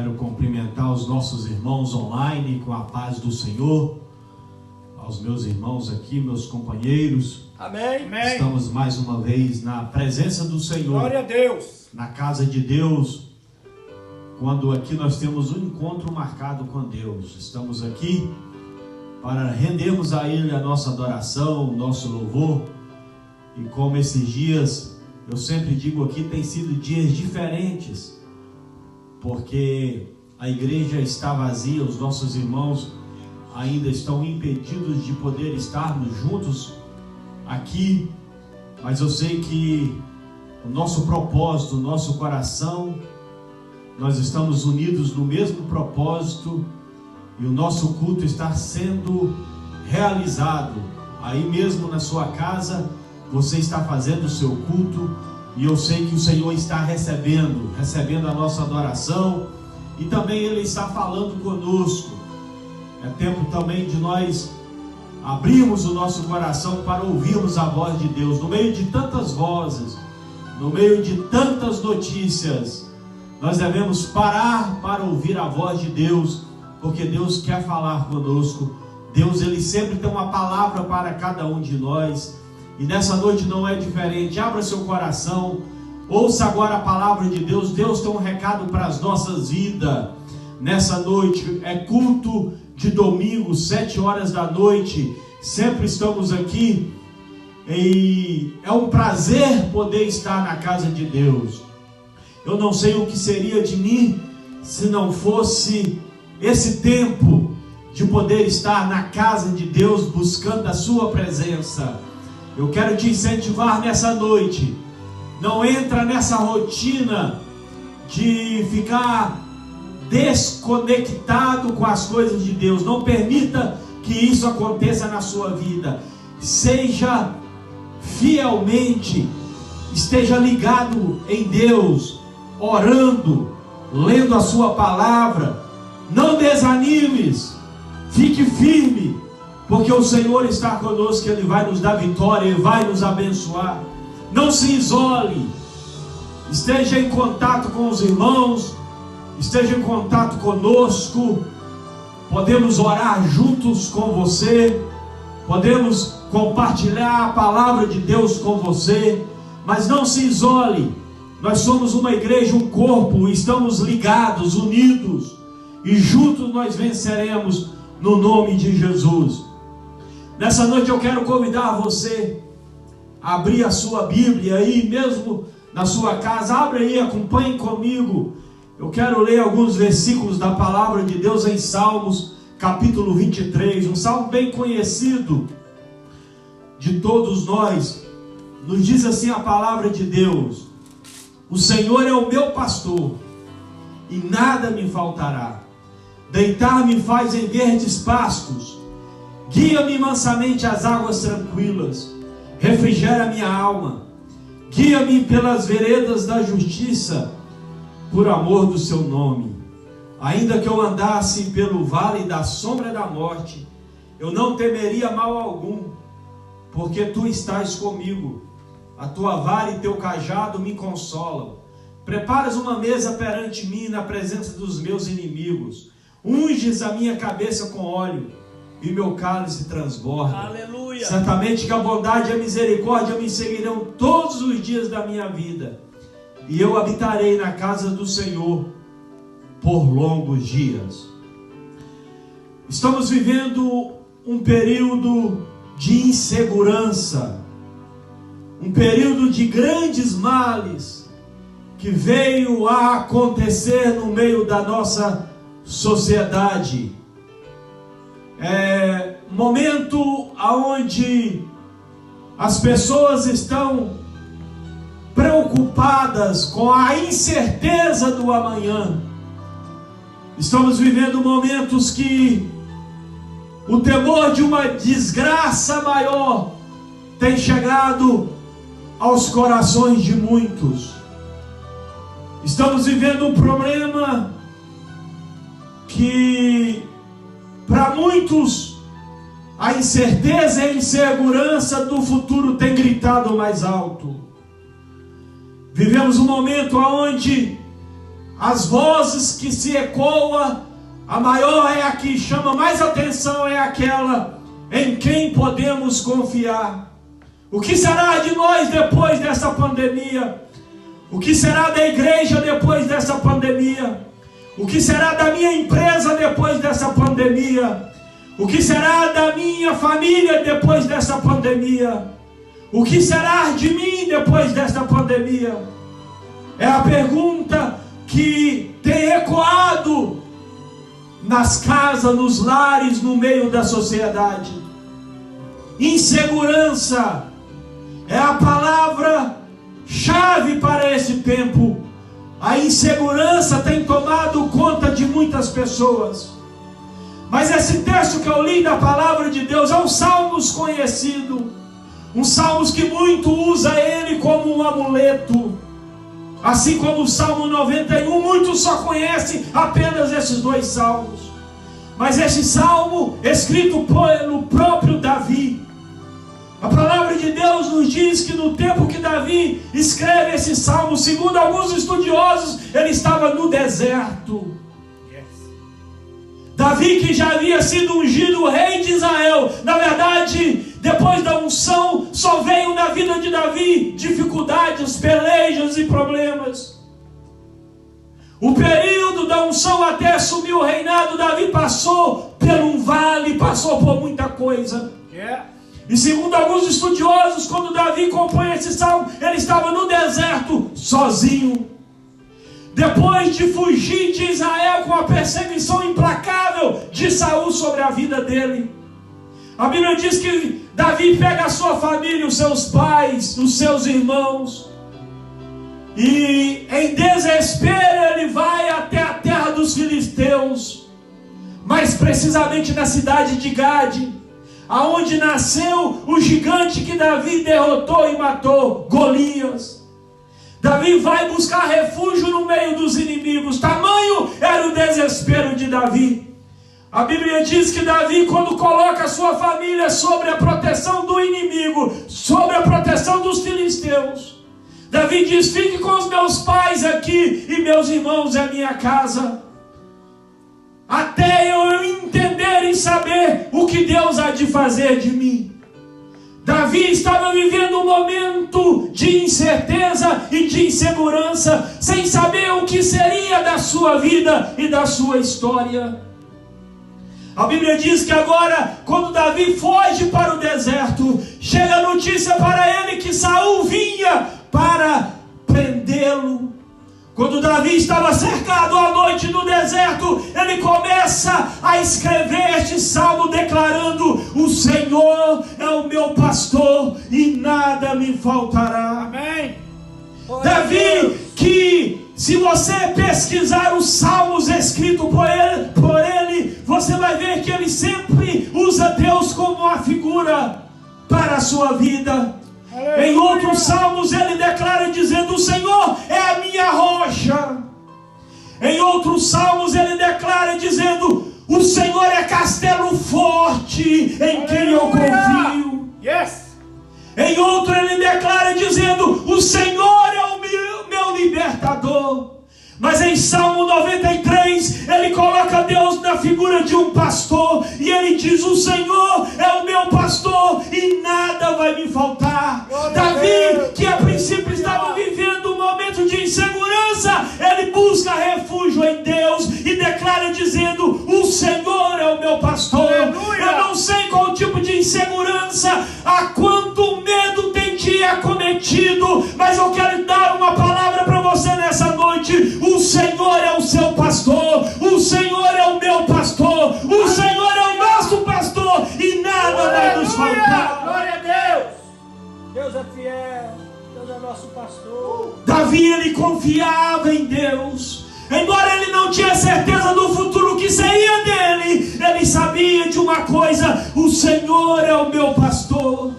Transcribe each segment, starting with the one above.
Quero cumprimentar os nossos irmãos online com a paz do Senhor, aos meus irmãos aqui, meus companheiros. Amém. Estamos mais uma vez na presença do Senhor. Glória a Deus. Na casa de Deus, quando aqui nós temos um encontro marcado com Deus. Estamos aqui para rendermos a Ele a nossa adoração, o nosso louvor. E como esses dias, eu sempre digo aqui, tem sido dias diferentes, porque a igreja está vazia, os nossos irmãos ainda estão impedidos de poder estarmos juntos aqui, mas eu sei que o nosso propósito, o nosso coração, nós estamos unidos no mesmo propósito e o nosso culto está sendo realizado. Aí mesmo na sua casa, você está fazendo o seu culto e eu sei que o Senhor está recebendo a nossa adoração e também Ele está falando conosco. É tempo também de nós abrirmos o nosso coração para ouvirmos a voz de Deus. No meio de tantas vozes, no meio de tantas notícias, nós devemos parar para ouvir a voz de Deus, porque Deus quer falar conosco. Deus, Ele sempre tem uma palavra para cada um de nós. E nessa noite não é diferente. Abra seu coração, ouça agora a palavra de Deus. Deus tem um recado para as nossas vidas. Nessa noite é culto de domingo, 7 horas da noite. Sempre estamos aqui e é um prazer poder estar na casa de Deus. Eu não sei o que seria de mim se não fosse esse tempo de poder estar na casa de Deus, buscando a sua presença. Eu quero te incentivar nessa noite. Não entra nessa rotina de ficar desconectado com as coisas de Deus. Não permita que isso aconteça na sua vida. Seja fielmente, esteja ligado em Deus, orando, lendo a sua palavra. Não desanimes, fique firme, porque o Senhor está conosco, Ele vai nos dar vitória, Ele vai nos abençoar. Não se isole, esteja em contato com os irmãos, esteja em contato conosco. Podemos orar juntos com você, podemos compartilhar a palavra de Deus com você, mas não se isole. Nós somos uma igreja, um corpo, estamos ligados, unidos, e juntos nós venceremos no nome de Jesus. Nessa noite eu quero convidar você a abrir a sua Bíblia aí, mesmo na sua casa. Abre aí, acompanhe comigo. Eu quero ler alguns versículos da palavra de Deus em Salmos, capítulo 23, um salmo bem conhecido de todos nós. Nos diz assim a palavra de Deus: o Senhor é o meu pastor, e nada me faltará. Deitar-me faz em verdes pastos, guia-me mansamente às águas tranquilas, refrigera minha alma, guia-me pelas veredas da justiça, por amor do seu nome. Ainda que eu andasse pelo vale da sombra da morte, eu não temeria mal algum, porque tu estás comigo, a tua vara e teu cajado me consolam. Preparas uma mesa perante mim na presença dos meus inimigos, unges a minha cabeça com óleo, e meu cálice transborda. Aleluia. Certamente que a bondade e a misericórdia me seguirão todos os dias da minha vida, e eu habitarei na casa do Senhor por longos dias. Estamos vivendo um período de insegurança, um período de grandes males que veio a acontecer no meio da nossa sociedade. É um momento onde as pessoas estão preocupadas com a incerteza do amanhã. Estamos vivendo momentos que o temor de uma desgraça maior tem chegado aos corações de muitos. Estamos vivendo um problema que, para muitos, a incerteza e a insegurança do futuro tem gritado mais alto. Vivemos um momento onde as vozes que se ecoam, a maior é a que chama mais atenção, é aquela em quem podemos confiar. O que será de nós depois dessa pandemia? O que será da igreja depois dessa pandemia? O que será da minha empresa depois dessa pandemia? O que será da minha família depois dessa pandemia? O que será de mim depois desta pandemia? É a pergunta que tem ecoado nas casas, nos lares, no meio da sociedade. Insegurança é a palavra-chave para esse tempo. A insegurança tem tomado conta de muitas pessoas. Mas esse texto que eu li da palavra de Deus é um Salmos conhecido. Um Salmos que muito usa ele como um amuleto. Assim como o Salmo 91, muitos só conhecem apenas esses dois salmos. Mas esse salmo, escrito pelo próprio Davi, a palavra de Deus nos diz que no tempo que Davi escreve esse salmo, segundo alguns estudiosos, ele estava no deserto. Davi, que já havia sido ungido rei de Israel, na verdade, depois da unção, só veio na vida de Davi dificuldades, pelejas e problemas. O período da unção até assumir o reinado, Davi passou por um vale, passou por muita coisa. E segundo alguns estudiosos, quando Davi compõe esse salmo, ele estava no deserto, sozinho. Depois de fugir de Israel com a perseguição implacável de Saul sobre a vida dele, a Bíblia diz que Davi pega a sua família, os seus pais, os seus irmãos, e em desespero ele vai até a terra dos filisteus, mais precisamente na cidade de Gade, aonde nasceu o gigante que Davi derrotou e matou, Golias. Davi vai buscar refúgio no meio dos inimigos. Tamanho era o desespero de Davi. A Bíblia diz que Davi, quando coloca a sua família sobre a proteção do inimigo, sobre a proteção dos filisteus, Davi diz: fique com os meus pais aqui e meus irmãos é a minha casa, até eu entender e saber o que Deus há de fazer de mim. Davi estava vivendo um momento de incerteza e de insegurança, sem saber o que seria da sua vida e da sua história. A Bíblia diz que agora, quando Davi foge para o deserto, chega a notícia para ele que Saul vinha para prendê-lo. Quando Davi estava cercado à noite no deserto, ele começa a escrever este salmo declarando: o Senhor é o meu pastor e nada me faltará. Amém. Davi, que se você pesquisar os salmos escritos por ele, você vai ver que ele sempre usa Deus como uma figura para a sua vida. Em outros salmos ele declara dizendo: o Senhor é a minha rocha. Em outros salmos ele declara dizendo: o Senhor é castelo forte em quem eu confio. Em outro ele declara dizendo: o Senhor é o meu libertador. Mas em Salmo 93, ele coloca Deus na figura de um pastor, e ele diz: o Senhor é o meu pastor e nada vai me faltar. Davi, que a princípio estava vivendo um momento de insegurança, ele busca refúgio em Deus e declara dizendo: o Senhor é o meu pastor. Eu não sei qual tipo de insegurança, a quanto medo tem te acometido, mas eu quero dar uma palavra para você nessa noite: o Senhor é o seu pastor, o Senhor é o meu pastor, o Senhor é o nosso pastor e nada vai nos faltar. Glória a Deus! Deus é fiel, Deus é nosso pastor. Davi, ele confiava em Deus. Embora ele não tinha certeza do futuro que seria dele, ele sabia de uma coisa: o Senhor é o meu pastor.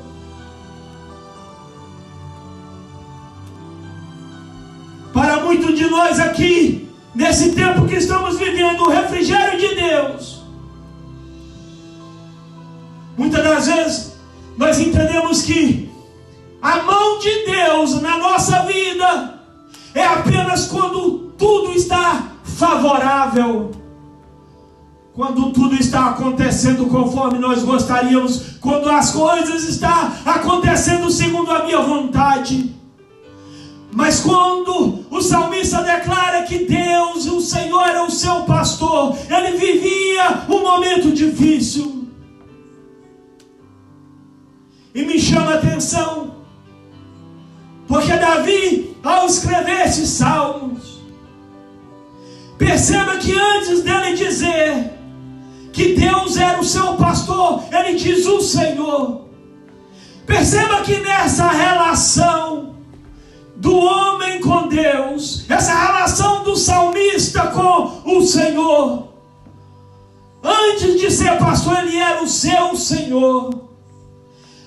Para muitos de nós aqui, nesse tempo que estamos vivendo, o refrigério de Deus, muitas das vezes nós entendemos que a mão de Deus na nossa vida é apenas quando tudo está favorável, quando tudo está acontecendo conforme nós gostaríamos, quando as coisas estão acontecendo segundo a minha vontade. Mas quando o salmista declara que Deus, o Senhor, é o seu pastor, ele vivia um momento difícil. E me chama a atenção, porque Davi, ao escrever esses salmos, perceba que antes dele dizer que Deus era o seu pastor, ele diz o Senhor. Perceba que nessa relação do homem com Deus, essa relação do salmista com o Senhor, antes de ser pastor, ele era o seu Senhor.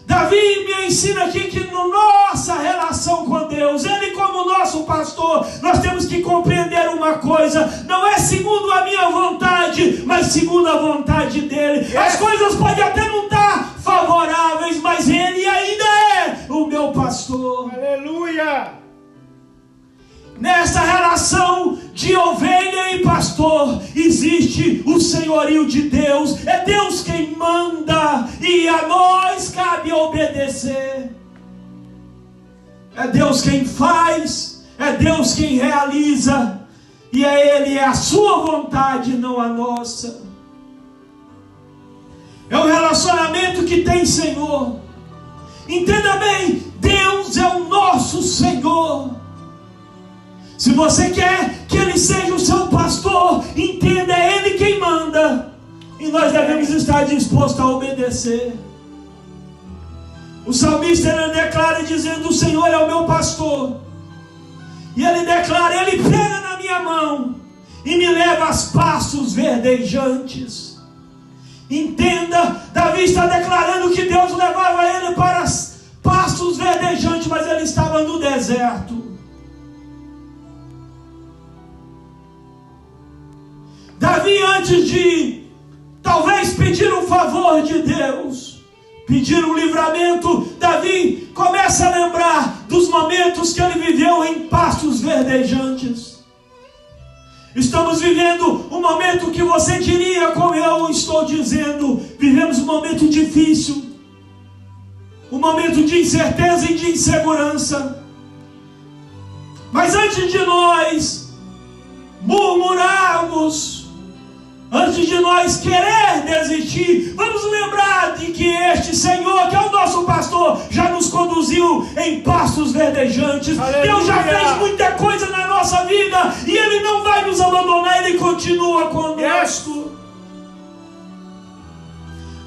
Davi me ensina aqui que na nossa relação com Deus, ele como nosso pastor, nós temos que compreender uma coisa: não é segundo a minha vontade, mas segundo a vontade dele. As coisas podem até não estar favoráveis, mas ele ainda é o meu pastor. Aleluia! Nessa relação de ovelha e pastor, existe o senhorio de Deus. É Deus quem manda e a nós cabe obedecer. É Deus quem faz, é Deus quem realiza, e Ele é a sua vontade, não a nossa. É um relacionamento que tem Senhor. Entenda bem, Deus é o nosso Senhor. Se você quer que Ele seja o seu pastor, entenda, é Ele quem manda, e nós devemos estar dispostos a obedecer. O salmista, ele declara dizendo: o Senhor é o meu pastor. E ele declara: Ele pega na minha mão e me leva aos pastos verdejantes. Entenda, Davi está declarando que Deus levava ele para pastos verdejantes, mas ele estava no deserto. Davi, antes de talvez pedir um favor de Deus, pedir um livramento, Davi começa a lembrar dos momentos que ele viveu em pastos verdejantes. Estamos vivendo um momento que você diria, como eu estou dizendo, vivemos um momento difícil, um momento de incerteza e de insegurança. Mas antes de nós murmurarmos, antes de nós querer desistir, vamos lembrar de que este Senhor, que é o nosso pastor, já nos conduziu em pastos verdejantes. Aleluia. Deus já fez muita coisa na nossa vida e Ele não vai nos abandonar, Ele continua conosco. Yes.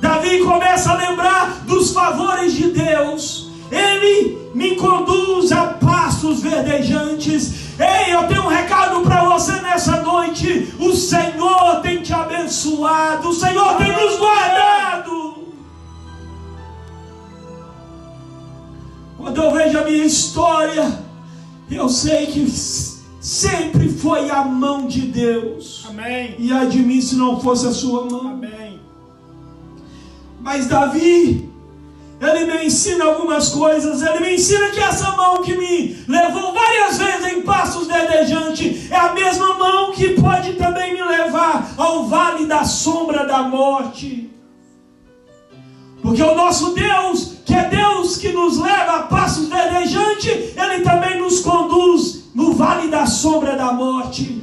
Davi começa a lembrar dos favores de Deus. Ele me conduz a pastos verdejantes. Ei, eu tenho um recado para você nessa noite. O Senhor tem te abençoado, o Senhor tem nos guardado. Quando eu vejo a minha história, eu sei que sempre foi a mão de Deus. Amém. E ai de mim se não fosse a sua mão. Amém. Mas Davi, ele me ensina algumas coisas. Ele me ensina que essa mão que me levou várias vezes em pastos verdejantes é a mesma mão que pode também me levar ao vale da sombra da morte. Porque o nosso Deus, que é Deus que nos leva a pastos verdejantes, Ele também nos conduz no vale da sombra da morte.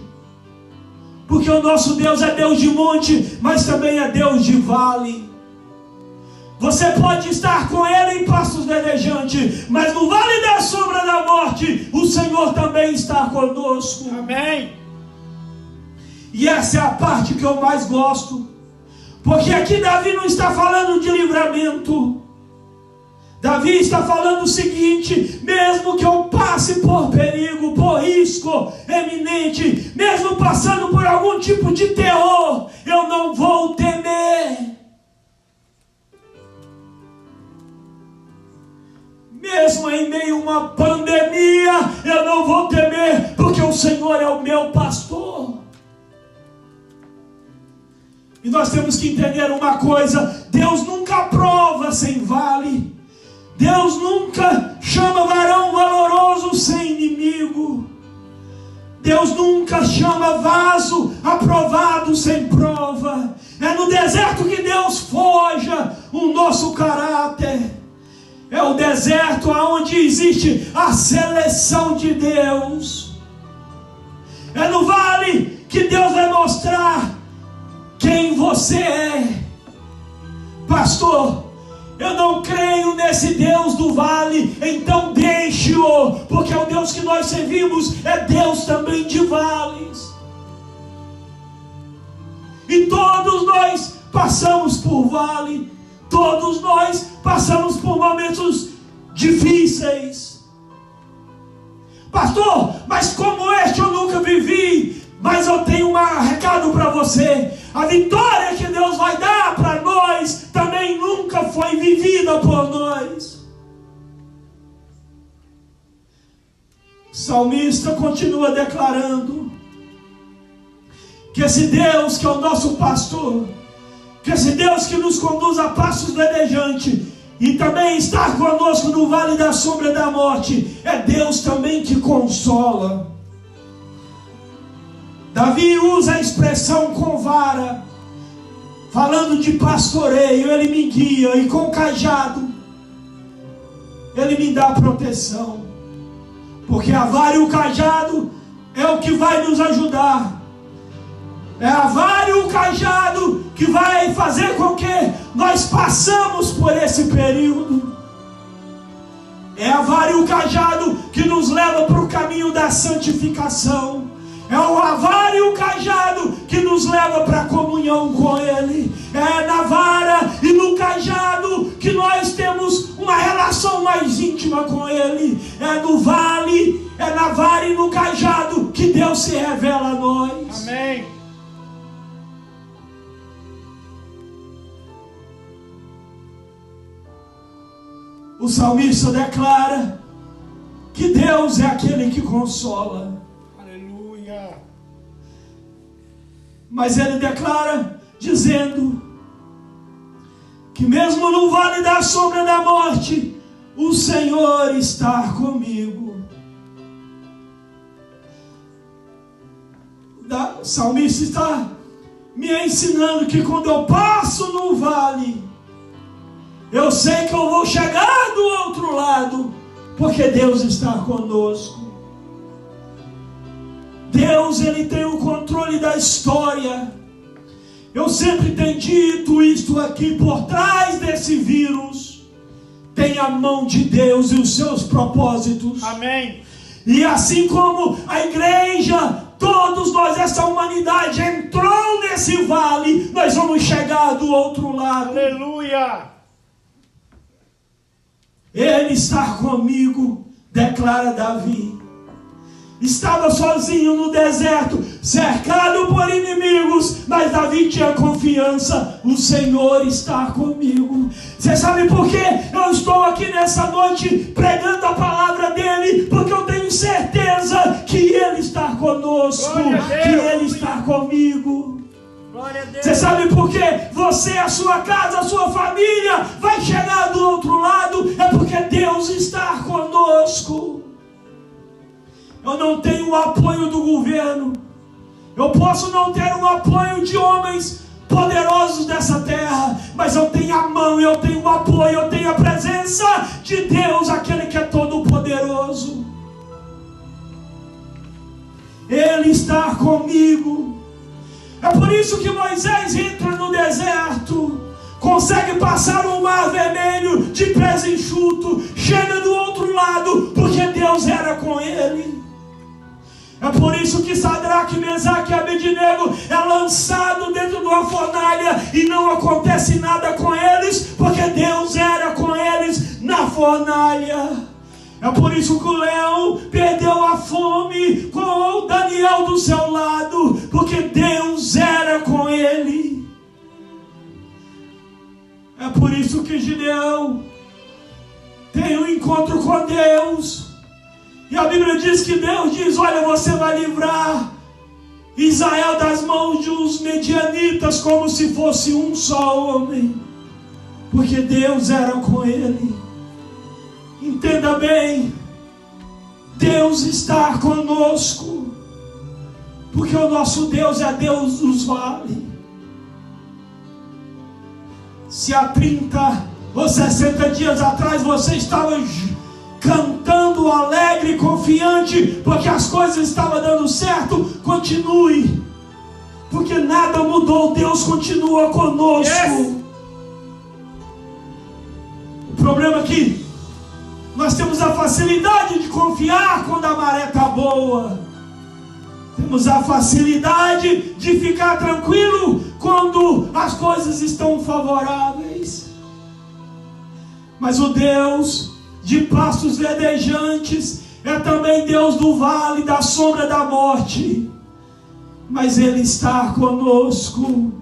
Porque o nosso Deus é Deus de monte, mas também é Deus de vale. Você pode estar com Ele em pastos verdejantes, mas no vale da sombra da morte, o Senhor também está conosco. Amém. E essa é a parte que eu mais gosto, porque aqui Davi não está falando de livramento. Davi está falando o seguinte: mesmo que eu passe por perigo, por risco eminente, mesmo passando por algum tipo de terror, eu não vou temer. Mesmo em meio a uma pandemia, eu não vou temer, porque o Senhor é o meu pastor. E nós temos que entender uma coisa: Deus nunca prova sem vale. Deus nunca chama varão valoroso sem inimigo. Deus nunca chama vaso aprovado sem prova. É no deserto que Deus forja o nosso caráter. É o deserto onde existe a seleção de Deus. É no vale que Deus vai mostrar quem você é. Pastor, eu não creio nesse Deus do vale, então deixe-o, porque o Deus que nós servimos é Deus também de vales. E todos nós passamos por vale, todos nós passamos por momentos difíceis. Pastor, mas como este eu nunca vivi. Mas eu tenho um recado para você. A vitória que Deus vai dar para nós também nunca foi vivida por nós. O salmista continua declarando que esse Deus que é o nosso pastor, que esse Deus que nos conduz a passos verdejantes e também está conosco no vale da sombra da morte, é Deus também que consola. Davi usa a expressão com vara, falando de pastoreio. Ele me guia e com cajado Ele me dá proteção, porque a vara e o cajado é o que vai nos ajudar. É a vara e o cajado que vai fazer com que nós passamos por esse período. É a vara e o cajado que nos leva para o caminho da santificação. É a vara e o cajado que nos leva para a comunhão com Ele. É na vara e no cajado que nós temos uma relação mais íntima com Ele. É no vale, é na vara e no cajado que Deus se revela a nós. Amém. O salmista declara que Deus é aquele que consola. Mas ele declara dizendo que mesmo no vale da sombra da morte, o Senhor está comigo. O salmista está me ensinando que quando eu passo no vale, eu sei que eu vou chegar do outro lado, porque Deus está conosco. Deus, Ele tem o controle da história. Eu sempre tenho dito isto aqui, por trás desse vírus tem a mão de Deus e os seus propósitos. Amém. E assim como a igreja, todos nós, essa humanidade entrou nesse vale, nós vamos chegar do outro lado. Aleluia. Ele está comigo, declara Davi. Estava sozinho no deserto, cercado por inimigos, mas Davi tinha confiança. O Senhor está comigo. Você sabe por que eu estou aqui nessa noite pregando a palavra dele? Porque eu tenho certeza que Ele está conosco, que Ele está comigo. Você sabe por que você, a sua casa, a sua família vai chegar do outro lado? É porque Deus está conosco. Eu não tenho o apoio do governo. Eu posso não ter o apoio de homens poderosos dessa terra, mas eu tenho a mão, eu tenho o apoio, eu tenho a presença de Deus, aquele que é todo poderoso. Ele está comigo. É por isso que Moisés entra no deserto, consegue passar o mar vermelho de pés enxuto, chega do outro lado, porque Deus era com ele. É por isso que Sadraque, Mesaque e Abednego é lançado dentro de uma fornalha e não acontece nada com eles, porque Deus era com eles na fornalha. É por isso que o leão perdeu a fome com o Daniel do seu lado, porque Deus era com ele. É por isso que Gideão tem um encontro com Deus. E a Bíblia diz que Deus diz: olha, você vai livrar Israel das mãos dos medianitas como se fosse um só homem, porque Deus era com ele. Entenda bem, Deus está conosco. Porque o nosso Deus é Deus dos vales. Se há 30 ou 60 dias atrás você estava cantando alegre e confiante, porque as coisas estavam dando certo, continue. Porque nada mudou, Deus continua conosco. Yes. O problema é que nós temos a facilidade de confiar quando a maré está boa. Temos a facilidade de ficar tranquilo quando as coisas estão favoráveis. Mas o Deus de pastos verdejantes é também Deus do vale, da sombra da morte. Mas Ele está conosco.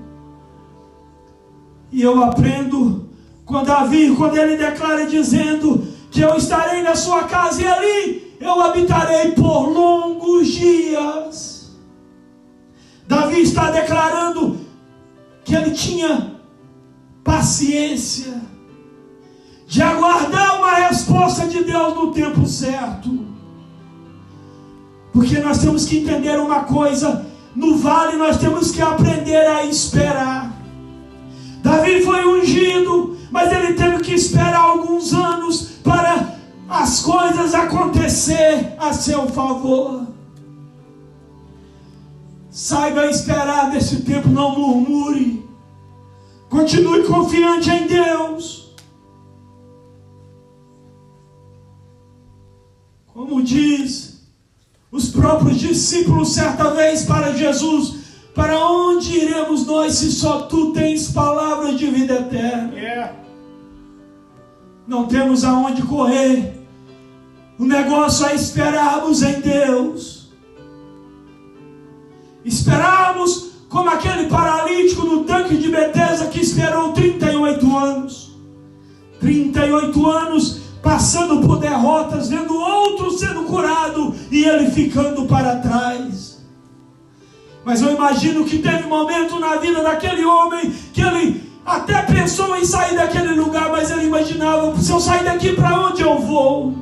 E eu aprendo com Davi, quando ele declara dizendo que eu estarei na sua casa e ali eu habitarei por longos dias. Davi está declarando que ele tinha paciência de aguardar uma resposta de Deus no tempo certo. Porque nós temos que entender uma coisa: no vale nós temos que aprender a esperar. Davi foi ungido, mas ele teve que esperar alguns anos para as coisas acontecer a seu favor. Saiba esperar nesse tempo, não murmure. Continue confiante em Deus. Como diz os próprios discípulos certa vez para Jesus: para onde iremos nós se só tu tens palavras de vida eterna? Yeah. Não temos aonde correr. O negócio é esperarmos em Deus. Esperarmos como aquele paralítico no tanque de Betesda que esperou 38 anos. 38 anos passando por derrotas, vendo outro sendo curado e ele ficando para trás. Mas eu imagino que teve um momento na vida daquele homem que ele até pensou em sair daquele lugar, mas ele imaginava: se eu sair daqui, para onde eu vou?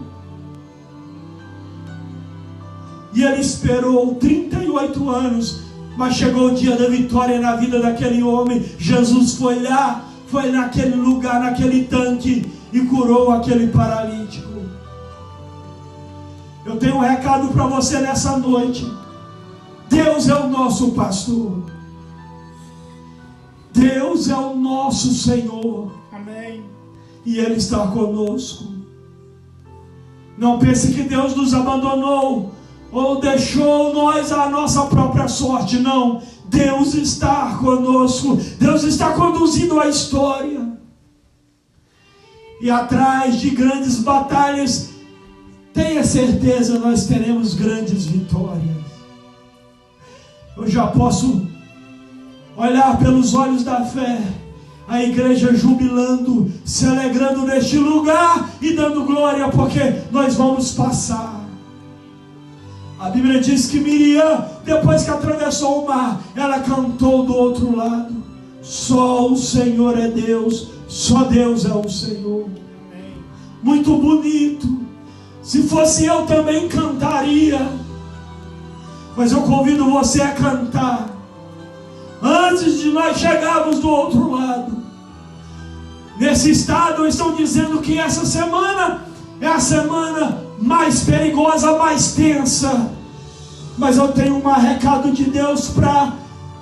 E ele esperou 38 anos, mas chegou o dia da vitória na vida daquele homem. Jesus foi lá, foi naquele lugar, naquele tanque, e curou aquele paralítico. Eu tenho um recado para você nessa noite. Deus é o nosso pastor. Deus é o nosso Senhor. Amém. E Ele está conosco. Não pense que Deus nos abandonou ou deixou nós à nossa própria sorte. Não. Deus está conosco. Deus está conduzindo a história. E atrás de grandes batalhas, tenha certeza, nós teremos grandes vitórias. Eu já posso olhar pelos olhos da fé a igreja jubilando, se alegrando neste lugar e dando glória, porque nós vamos passar. A Bíblia diz que Miriam, depois que atravessou o mar, ela cantou do outro lado: só o Senhor é Deus, só Deus é o Senhor. Amém. Muito bonito. Se fosse eu também cantaria. Mas eu convido você a cantar antes de nós chegarmos do outro lado. Nesse estado estão dizendo que essa semana é a semana mais perigosa, mais tensa. Mas eu tenho um recado de Deus para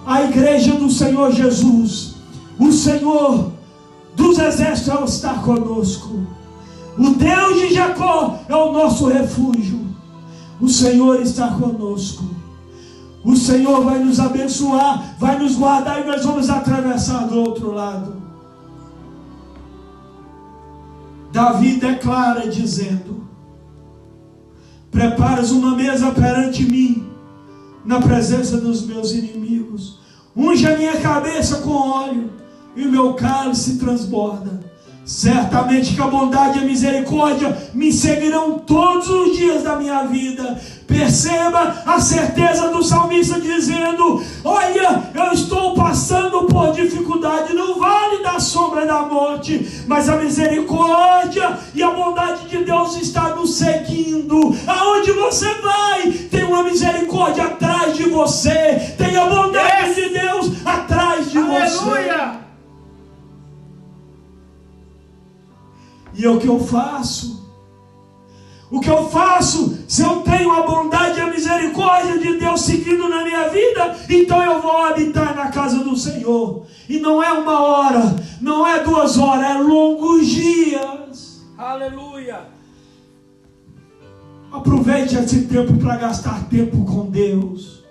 a igreja do Senhor Jesus. O Senhor dos exércitos está conosco. O Deus de Jacó é o nosso refúgio. O Senhor está conosco. O Senhor vai nos abençoar, vai nos guardar, e nós vamos atravessar do outro lado. Davi declara dizendo: preparas uma mesa perante mim, na presença dos meus inimigos. Unge a minha cabeça com óleo, e o meu cálice transborda. Certamente que a bondade e a misericórdia me seguirão todos os dias da minha vida. Perceba a certeza do salmista dizendo: olha, eu estou passando por dificuldade no vale da sombra da morte, mas a misericórdia e a bondade de Deus está nos seguindo. Aonde você vai, tem uma misericórdia atrás de você, tem a bondade de Deus atrás de você. E o que eu faço? O que eu faço, se eu tenho a bondade e a misericórdia de Deus seguindo na minha vida, então eu vou habitar na casa do Senhor. E não é 1 hora, não é 2 horas, é longos dias. Aleluia. Aproveite esse tempo para gastar tempo com Deus.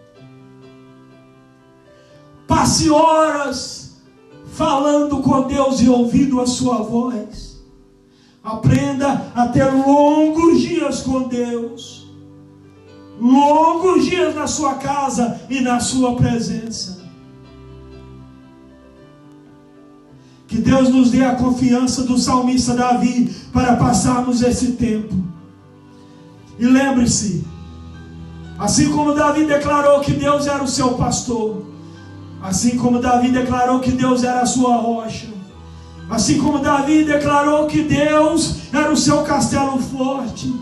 Passe horas falando com Deus e ouvindo a sua voz. Aprenda a ter longos dias com Deus. Longos dias na sua casa e na sua presença. Que Deus nos dê a confiança do salmista Davi para passarmos esse tempo. E lembre-se, assim como Davi declarou que Deus era o seu pastor, assim como Davi declarou que Deus era a sua rocha, assim como Davi declarou que Deus era o seu castelo forte,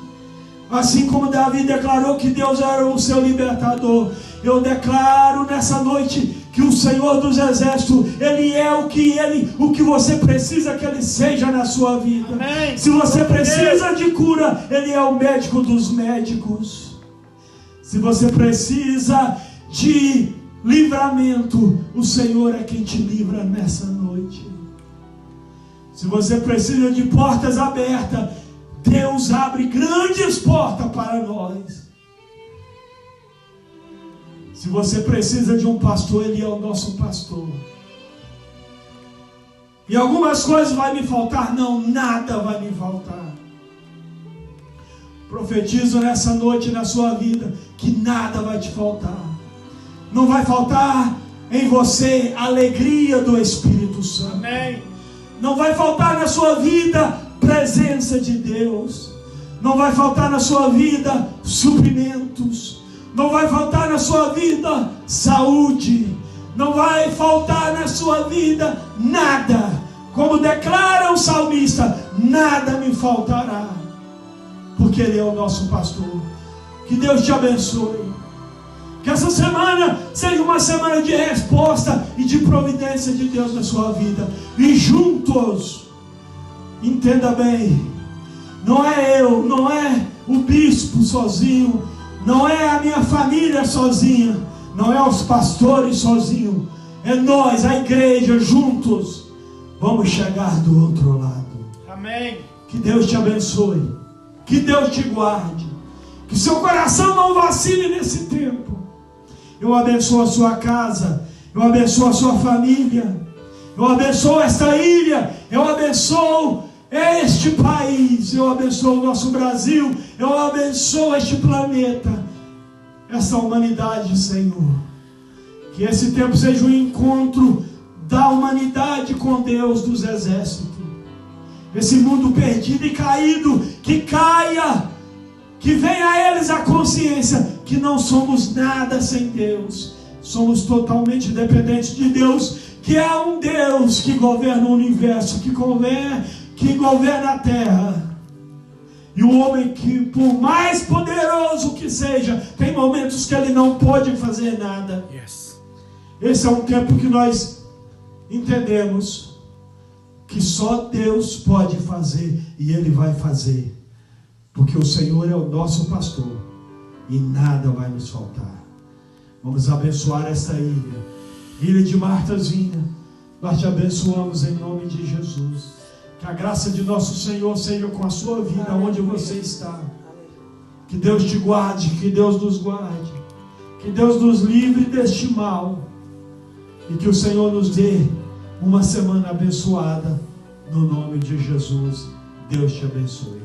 assim como Davi declarou que Deus era o seu libertador, eu declaro nessa noite que o Senhor dos Exércitos, Ele é o que você precisa que Ele seja na sua vida. Amém. Se você precisa de cura, Ele é o médico dos médicos. Se você precisa de livramento, o Senhor é quem te livra nessa noite. Se você precisa de portas abertas, Deus abre grandes portas para nós. Se você precisa de um pastor, Ele é o nosso pastor. E algumas coisas vai me faltar? Não, nada vai me faltar. Profetizo nessa noite na sua vida que nada vai te faltar. Não vai faltar em você a alegria do Espírito Santo. Amém. Não vai faltar na sua vida presença de Deus. Não vai faltar na sua vida suprimentos. Não vai faltar na sua vida saúde. Não vai faltar na sua vida nada. Como declara o salmista, nada me faltará. Porque Ele é o nosso pastor. Que Deus te abençoe. Que essa semana seja uma semana de resposta e de providência de Deus na sua vida. E juntos, entenda bem, não é eu, não é o bispo sozinho, não é a minha família sozinha, não é os pastores sozinhos, é nós, a igreja, juntos, vamos chegar do outro lado. Amém. Que Deus te abençoe, que Deus te guarde, que seu coração não vacile nesse tempo. Eu abençoo a sua casa, eu abençoo a sua família, eu abençoo esta ilha, eu abençoo este país, eu abençoo o nosso Brasil, eu abençoo este planeta, essa humanidade, Senhor. Que esse tempo seja um encontro da humanidade com Deus dos exércitos. Esse mundo perdido e caído, que caia, que venha a eles a consciência que não somos nada sem Deus. Somos totalmente dependentes de Deus, que é um Deus que governa o universo, que governa a terra. E o homem que, por mais poderoso que seja, tem momentos que ele não pode fazer nada. Yes. Esse é um tempo que nós entendemos que só Deus pode fazer, e Ele vai fazer. Porque o Senhor é o nosso pastor e nada vai nos faltar. Vamos abençoar esta ilha, ilha de Martas Vinha. Nós te abençoamos em nome de Jesus. Que a graça de nosso Senhor seja com a sua vida, onde você está. Que Deus te guarde, que Deus nos guarde, que Deus nos livre deste mal, e que o Senhor nos dê uma semana abençoada, no nome de Jesus. Deus te abençoe.